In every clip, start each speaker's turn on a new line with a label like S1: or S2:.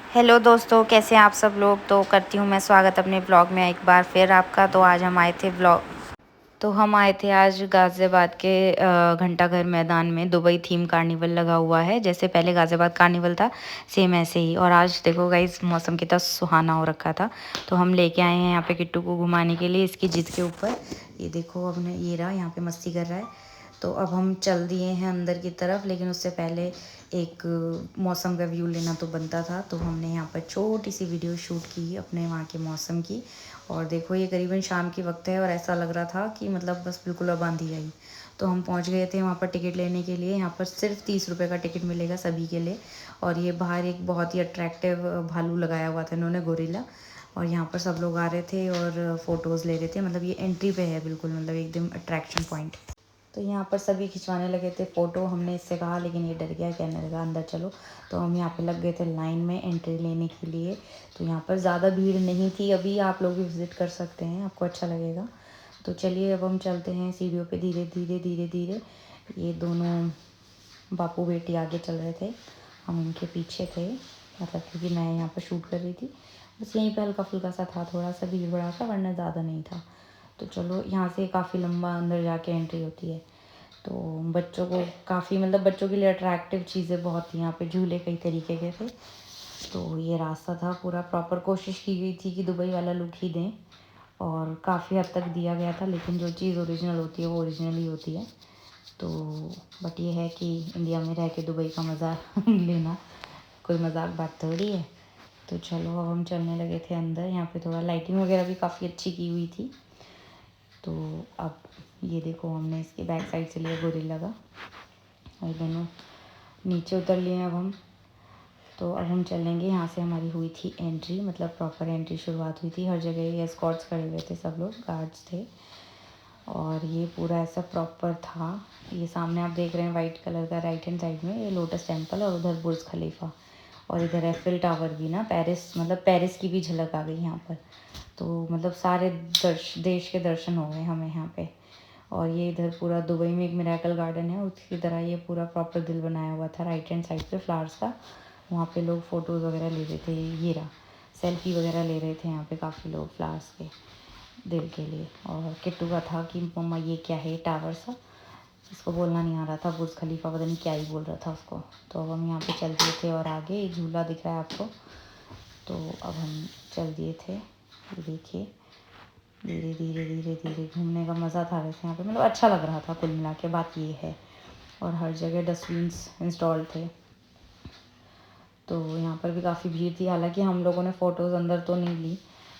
S1: Hello दोस्तों, कैसे हैं आप सब लोग। तो करती हूँ मैं स्वागत अपने ब्लॉग में एक बार फिर आपका। तो आज हम आए थे आज गाज़ियाबाद के घंटाघर मैदान में। दुबई थीम कार्निवल लगा हुआ है, जैसे पहले गाज़ियाबाद कार्निवल था सेम ऐसे ही। और आज देखो गाइस, मौसम कितना सुहाना हो रखा था। तो हम लेके आए हैं यहाँ पे किट्टू को घुमाने के लिए इसकी जिद के ऊपर। ये देखो, अब ने ये रहा यहाँ पे मस्ती कर रहा है। तो अब हम चल दिए हैं अंदर की तरफ, लेकिन उससे पहले एक मौसम का व्यू लेना तो बनता था। तो हमने यहाँ पर छोटी सी वीडियो शूट की अपने वहाँ के मौसम की। और देखो, ये करीबन शाम की वक्त है और ऐसा लग रहा था कि मतलब बस बिल्कुल अब आंधी आई। तो हम पहुँच गए थे वहाँ पर टिकट लेने के लिए। यहाँ पर सिर्फ 30 रुपये का टिकट मिलेगा सभी के लिए। और ये बाहर एक बहुत ही अट्रैक्टिव भालू लगाया हुआ था इन्होंने, गोरिल्ला। और यहाँ पर सब लोग आ रहे थे और फ़ोटोज़ ले रहे थे। मतलब ये एंट्री पे है बिल्कुल, मतलब एकदम अट्रैक्शन पॉइंट। तो यहाँ पर सभी खिंचवाने लगे थे फ़ोटो। हमने इससे कहा, लेकिन ये डर गया, कहने लगा अंदर चलो। तो हम यहाँ पे लग गए थे लाइन में एंट्री लेने के लिए। तो यहाँ पर ज़्यादा भीड़ नहीं थी। अभी आप लोग भी विज़िट कर सकते हैं, आपको अच्छा लगेगा। तो चलिए अब हम चलते हैं सीढ़ियों पे धीरे धीरे धीरे धीरे। ये दोनों बापू बेटी आगे चल रहे थे, हम उनके पीछे थे। मतलब क्योंकि मैं यहाँ पर शूट कर रही थी, बस यहीं पर हल्का फुल्का सा था, थोड़ा सा भीड़ भड़ा सा, वरना ज़्यादा नहीं था। तो चलो, यहाँ से काफ़ी लंबा अंदर जाके एंट्री होती है। तो बच्चों को काफ़ी, मतलब बच्चों के लिए अट्रैक्टिव चीज़ें बहुत थी यहाँ पे। झूले कई तरीके के थे। तो ये रास्ता था पूरा प्रॉपर, कोशिश की गई थी कि दुबई वाला लुक ही दें, और काफ़ी हद तक दिया गया था। लेकिन जो चीज़ ओरिजिनल होती है वो ओरिजिनल ही होती है। तो बट ये है कि इंडिया में रह के दुबई का मज़ा लेना कोई मजाक बात थोड़ी है। तो चलो, अब हम चलने लगे थे अंदर। यहाँ पे थोड़ा लाइटिंग वगैरह भी काफ़ी अच्छी की हुई थी। तो अब ये देखो, हमने इसके बैक साइड से लिया गोरिल्ला का, और दोनों नीचे उतर लिए हैं अब हम। तो अब हम चलेंगे। यहाँ से हमारी हुई थी एंट्री, मतलब प्रॉपर एंट्री शुरुआत हुई थी। हर जगह ये एस्कॉर्ट्स खड़े हुए थे, सब लोग गार्ड्स थे। और ये पूरा ऐसा प्रॉपर था। ये सामने आप देख रहे हैं वाइट कलर का, राइट हैंड साइड में ये लोटस टेम्पल, और उधर बुर्ज खलीफा, और इधर एफिल टावर भी ना, पेरिस, मतलब पेरिस की भी झलक आ गई यहाँ पर। तो मतलब सारे देश के दर्शन हो गए हमें यहाँ पे। और ये इधर पूरा दुबई में एक मिरेकल गार्डन है, उसकी तरह ये पूरा प्रॉपर दिल बनाया हुआ था राइट हैंड साइड पे फ्लावर्स का। वहाँ पे लोग फ़ोटोज़ वगैरह ले रहे थे, ये रहा, सेल्फी वगैरह ले रहे थे यहाँ पे काफ़ी लोग फ्लावर्स के दिल के लिए। और किट्टू का था कि मम्मा ये क्या है, टावर सा, इसको बोलना नहीं आ रहा था, बुर्ज खलीफा पता नहीं क्या ही बोल रहा था उसको। तो अब हम यहाँ पे चल दिए थे, और आगे एक झूला दिख रहा है आपको। तो अब हम चल दिए थे, ये देखिए, धीरे धीरे धीरे धीरे घूमने का मज़ा था वैसे यहाँ पे, मतलब अच्छा लग रहा था कुल मिला के। बात ये है, और हर जगह डस्टबिन्स इंस्टॉल थे। तो यहाँ पर भी काफ़ी भीड़ थी। हालांकि हम लोगों ने फ़ोटोज़ अंदर तो नहीं ली,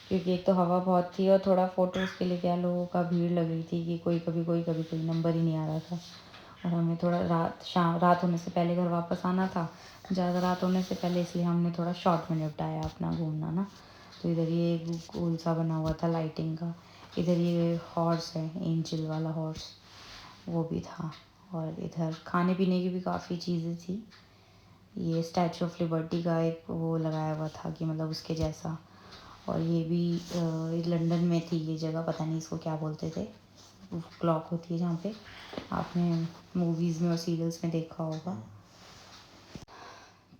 S1: क्योंकि एक तो हवा बहुत थी, और थोड़ा फ़ोटोज़ के लिए क्या लोगों का भीड़ लग रही थी कि कोई कभी कोई नंबर ही नहीं आ रहा था। और हमें थोड़ा रात होने से पहले घर वापस आना था, ज़्यादा रात होने से पहले, इसलिए हमने थोड़ा शॉर्ट में निपटाया अपना घूमना ना। तो इधर ये एक गोल सा बना हुआ था लाइटिंग का। इधर ये हॉर्स है, एंजल वाला हॉर्स, वो भी था। और इधर खाने पीने की भी काफ़ी चीज़ें थी। ये स्टैचू ऑफ लिबर्टी का एक वो लगाया हुआ था कि मतलब उसके जैसा। और ये भी लंदन में थी ये जगह, पता नहीं इसको क्या बोलते थे। क्लॉक होती है जहाँ पे आपने मूवीज़ में और सीरियल्स में देखा होगा।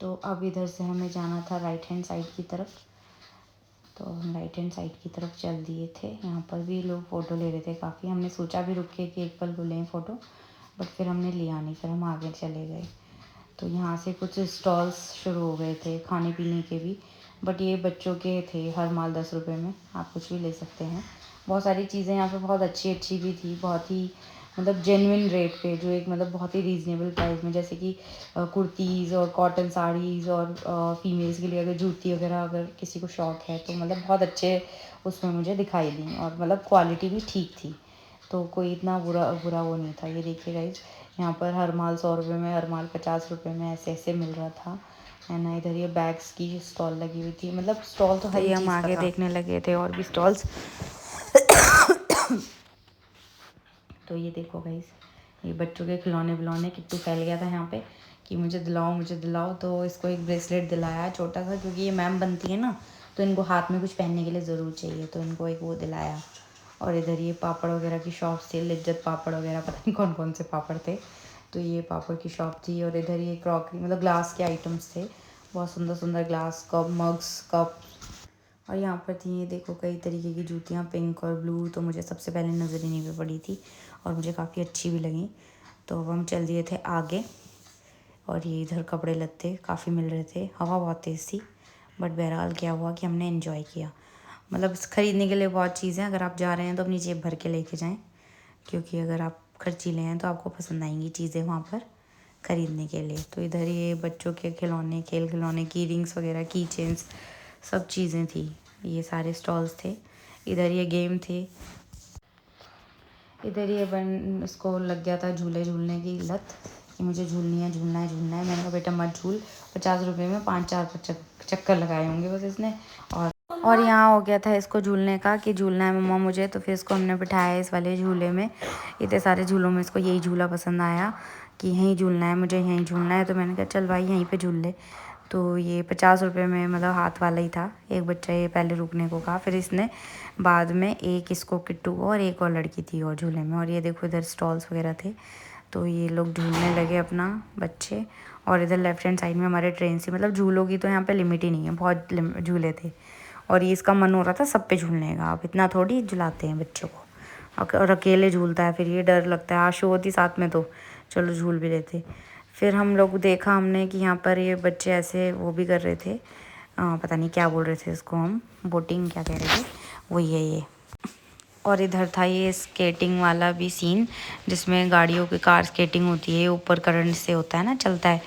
S1: तो अब इधर से हमें जाना था राइट हैंड साइड की तरफ। तो हम राइट हैंड साइड की तरफ चल दिए थे। यहाँ पर भी लोग फ़ोटो ले रहे थे काफ़ी। हमने सोचा भी रुक के कि एक पल को लें फ़ोटो, बट फिर हमने लिया नहीं, फिर हम आगे चले गए। तो यहाँ से कुछ स्टॉल्स शुरू हो गए थे खाने पीने के भी, बट ये बच्चों के थे। हर माल 10 रुपये में आप कुछ भी ले सकते हैं। बहुत सारी चीज़ें यहाँ पे बहुत अच्छी अच्छी भी थी, बहुत ही मतलब जेन्युइन रेट पे, जो एक मतलब बहुत ही रीज़नेबल प्राइस में, जैसे कि कुर्तीज़ और कॉटन साड़ीज़, और फीमेल्स के लिए अगर जूती वगैरह अगर किसी को शौक़ है तो मतलब बहुत अच्छे उसमें मुझे दिखाई दी, और मतलब क्वालिटी भी ठीक थी। तो कोई इतना बुरा बुरा वो नहीं था। ये देखिए गाइस, यहाँ पर हर माल 100 रुपये में, हर माल 50 रुपये में, ऐसे ऐसे मिल रहा था। है ना। इधर ये बैग्स की स्टॉल लगी हुई थी, मतलब स्टॉल तो हर चीज़ का था। हम आगे देखने लगे थे और भी स्टॉल्स। तो ये देखो गाइस, ये बच्चों के खिलौने विलौने, किट्टू फैल गया था यहाँ पे कि मुझे दिलाओ मुझे दिलाओ। तो इसको एक ब्रेसलेट दिलाया छोटा सा, क्योंकि ये मैम बनती है ना, तो इनको हाथ में कुछ पहनने के लिए ज़रूर चाहिए, तो इनको एक वो दिलाया। और इधर ये पापड़ वगैरह की शॉप थी, लिज्जत पापड़ वगैरह, पता नहीं कौन कौन से पापड़ थे। तो ये पापड़ की शॉप थी। और इधर ये क्रॉकरी, मतलब ग्लास के आइटम्स थे, बहुत सुंदर सुंदर ग्लास कप, मग्स, कप। और यहाँ पर थी ये देखो कई तरीके की जूतियाँ, पिंक और ब्लू। तो मुझे सबसे पहले नज़र इन्हीं पे पड़ी थी और मुझे काफ़ी अच्छी भी लगी। तो अब हम चल दिए थे आगे और ये इधर कपड़े लत्ते काफ़ी मिल रहे थे। हवा बहुत तेज़ थी, बट बहरहाल क्या हुआ कि हमने एंजॉय किया। मतलब ख़रीदने के लिए बहुत चीज़ें, अगर आप जा रहे हैं तो अपनी जेब भर के लेके जाएं, क्योंकि अगर आप खर्चीले हैं तो आपको पसंद आएंगी चीज़ें वहाँ पर ख़रीदने के लिए। तो इधर ये बच्चों के खिलौने, खेल खिलौने, की रिंग्स वगैरह, की चेन्स, सब चीज़ें थी। ये सारे स्टॉल्स थे। इधर ये गेम थे। इधर ये बन इसको लग गया था झूले झूलने की लत कि मुझे झूलनी है, झूलना है, झूलना है। मैंने कहा बेटा मत झूल, 50 रुपये में 5-4 चक्कर लगाए होंगे बस इसने। और यहाँ हो गया था इसको झूलने का कि झूलना है मम्मा मुझे। तो फिर इसको हमने बिठाया इस वाले झूले में। इतने सारे झूलों में इसको यही झूला पसंद आया कि यहीं झूलना है, मुझे यहीं झूलना है। तो मैंने कहा चल भाई यहीं पे झूल ले। तो ये 50 रुपये में मतलब हाथ वाला ही था। एक बच्चा ये पहले रुकने को कहा, फिर इसने बाद में एक इसको किट्टू को और एक और लड़की थी और झूले में। और ये देखो इधर स्टॉल्स वगैरह थे। तो ये लोग झूलने लगे अपना बच्चे। और इधर लेफ्ट हैंड साइड में हमारे ट्रेन से, मतलब झूलों की तो यहाँ पे लिमिट ही नहीं है, बहुत झूले थे। और ये इसका मन हो रहा था सब पे झूलने का। अब इतना थोड़ी झुलाते हैं बच्चों को, और अकेले झूलता है फिर ये डर लगता है। आशु होती साथ में तो चलो झूल भी लेते। फिर हम लोग देखा हमने कि यहाँ पर ये बच्चे ऐसे वो भी कर रहे थे, पता नहीं क्या बोल रहे थे इसको, हम बोटिंग क्या कह रहे थे, वही है ये। और इधर था ये स्केटिंग वाला भी सीन, जिसमें गाड़ियों की कार स्केटिंग होती है, ऊपर करंट से होता है ना, चलता है।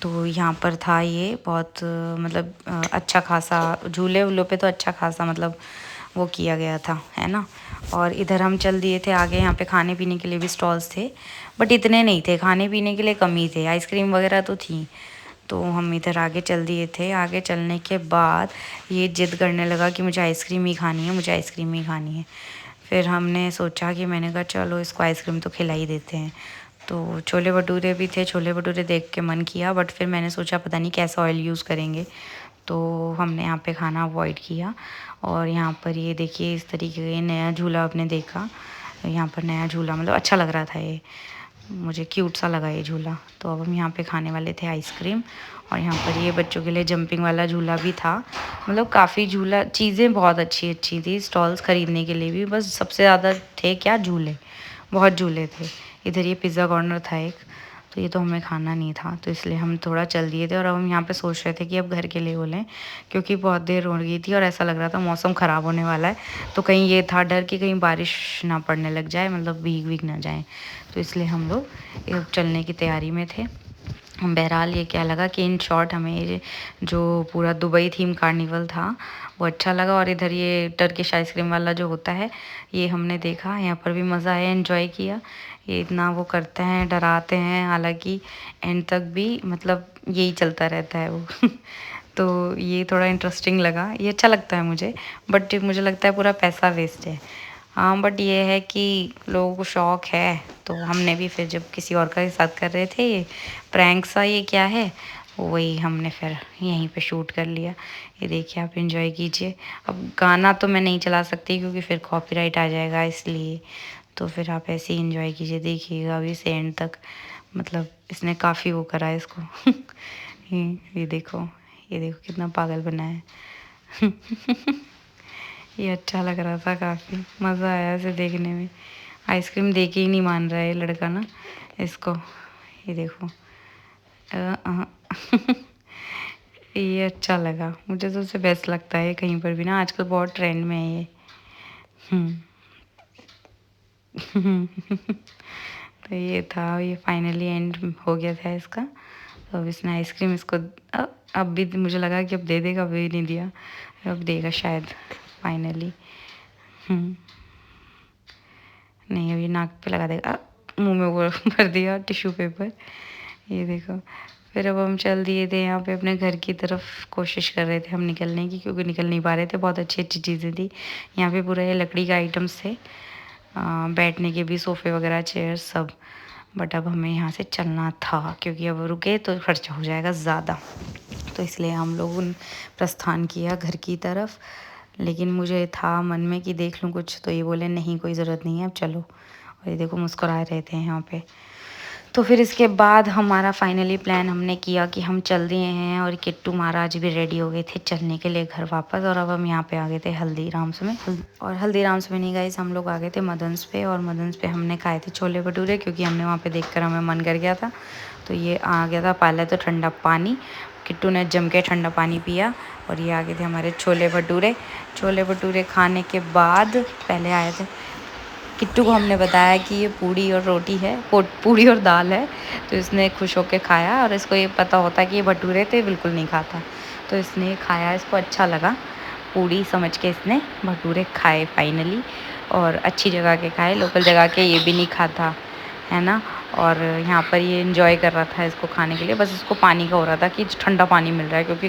S1: तो यहाँ पर था ये बहुत मतलब अच्छा खासा झूले वूलों पे तो अच्छा खासा मतलब वो किया गया था, है ना। और इधर हम चल दिए थे आगे। यहाँ पे खाने पीने के लिए भी स्टॉल्स थे, बट इतने नहीं थे, खाने पीने के लिए कम ही थे। आइसक्रीम वगैरह तो थी। तो हम इधर आगे चल दिए थे। आगे चलने के बाद ये जिद करने लगा कि मुझे आइसक्रीम ही खानी है, मुझे आइसक्रीम ही खानी है। फिर हमने सोचा कि मैंने कहा चलो इसको आइसक्रीम तो खिला ही देते हैं। तो छोले भटूरे भी थे, छोले भटूरे देख के मन किया, बट फिर मैंने सोचा पता नहीं कैसा ऑयल यूज़ करेंगे, तो हमने यहाँ पे खाना अवॉइड किया। और यहाँ पर ये देखिए इस तरीके का ये नया झूला आपने देखा। यहाँ पर नया झूला मतलब अच्छा लग रहा था, ये मुझे क्यूट सा लगा ये झूला। तो अब हम यहाँ पे खाने वाले थे आइसक्रीम। और यहाँ पर ये बच्चों के लिए जंपिंग वाला झूला भी था। मतलब काफ़ी झूला चीज़ें बहुत अच्छी अच्छी थी, स्टॉल्स ख़रीदने के लिए भी। बस सबसे ज़्यादा थे क्या, झूले, बहुत झूले थे। इधर ये पिज़्ज़ा कॉर्नर था एक, तो ये तो हमें खाना नहीं था, तो इसलिए हम थोड़ा चल दिए थे। और अब हम यहाँ पे सोच रहे थे कि अब घर के लिए बोलें, क्योंकि बहुत देर हो गई थी और ऐसा लग रहा था मौसम ख़राब होने वाला है। तो कहीं ये था डर कि कहीं बारिश ना पड़ने लग जाए, मतलब भीग भीग ना जाए। तो इसलिए हम लोग चलने की तैयारी में थे। बहरहाल ये क्या लगा कि इन शॉर्ट हमें ये जो पूरा दुबई थीम कार्निवल था वो अच्छा लगा। और इधर ये टर्किश आइसक्रीम वाला जो होता है ये हमने देखा, यहाँ पर भी मज़ा आया, एंजॉय किया। ये इतना वो करते हैं, डराते हैं, हालांकि एंड तक भी मतलब यही चलता रहता है वो तो ये थोड़ा इंटरेस्टिंग लगा, ये अच्छा लगता है मुझे। बट मुझे लगता है पूरा पैसा वेस्ट है। हाँ बट ये है कि लोगों को शौक़ है, तो हमने भी फिर जब किसी और का साथ कर रहे थे ये प्रैंक सा, ये क्या है, वही हमने फिर यहीं पे शूट कर लिया। ये देखिए आप एंजॉय कीजिए। अब गाना तो मैं नहीं चला सकती क्योंकि फिर कॉपीराइट आ जाएगा, इसलिए तो फिर आप ऐसे ही एंजॉय कीजिए, देखिएगा अभी से एंड तक। मतलब इसने काफ़ी वो करा है इसको ये देखो, ये देखो कितना पागल बना है ये अच्छा लग रहा था, काफ़ी मज़ा आया इसे देखने में। आइसक्रीम दे के ही नहीं मान रहा है लड़का ना इसको, ये देखो ये अच्छा लगा मुझे, तो सबसे बेस्ट लगता है कहीं पर भी ना, आजकल बहुत ट्रेंड में है ये तो ये था, ये फाइनली एंड हो गया था इसका। तो अब इसने आइसक्रीम इसको अब भी मुझे लगा कि अब दे देगा, अब भी नहीं दिया, अब देगा शायद फाइनली। नहीं अभी नाक पे लगा देगा, मुंह में वो भर दिया टिश्यू पेपर, ये देखो। फिर अब हम चल दिए थे यहाँ पे अपने घर की तरफ, कोशिश कर रहे थे हम निकलने की, क्योंकि निकल नहीं पा रहे थे, बहुत अच्छी अच्छी चीज़ें थी यहाँ पे। पूरा ये लकड़ी का आइटम्स थे, बैठने के भी सोफ़े वगैरह, चेयर्स सब। बट अब हमें यहाँ से चलना था, क्योंकि अब रुके तो खर्चा हो जाएगा ज़्यादा, तो इसलिए हम लोगों ने प्रस्थान किया घर की तरफ। लेकिन मुझे था मन में कि देख लूँ कुछ, तो ये बोले नहीं कोई ज़रूरत नहीं है, अब चलो। और ये देखो मुस्कुरा रहे थे यहाँ पे। तो फिर इसके बाद हमारा फाइनली प्लान हमने किया कि हम चल दिए हैं और किट्टू महाराज भी रेडी हो गए थे चलने के लिए घर वापस। और अब हम यहाँ पे आ गए थे हल्दीराम्स में। और हल्दीराम्स में नहीं गए, हम लोग आ गए थे मदन्स पे। और मदन्स पे हमने खाए थे छोले भटूरे, क्योंकि हमने वहाँ पे देखकर हमें मन कर गया था। तो ये आ गया था पहले तो ठंडा पानी, किट्टू ने जम के ठंडा पानी पिया। और ये आ गए थे हमारे छोले भटूरे। छोले भटूरे खाने के बाद पहले आए थे किट्टू को हमने बताया कि ये पूड़ी और रोटी है, पूड़ी और दाल है। तो इसने खुश होकर खाया, और इसको ये पता होता कि ये भटूरे थे, बिल्कुल नहीं खाता। तो इसने खाया, इसको अच्छा लगा, पूड़ी समझ के इसने भटूरे खाए फाइनली। और अच्छी जगह के खाए, लोकल जगह के ये भी नहीं खाता है ना। और यहाँ पर ये एंजॉय कर रहा था इसको खाने के लिए, बस इसको पानी का हो रहा था कि ठंडा पानी मिल रहा है, क्योंकि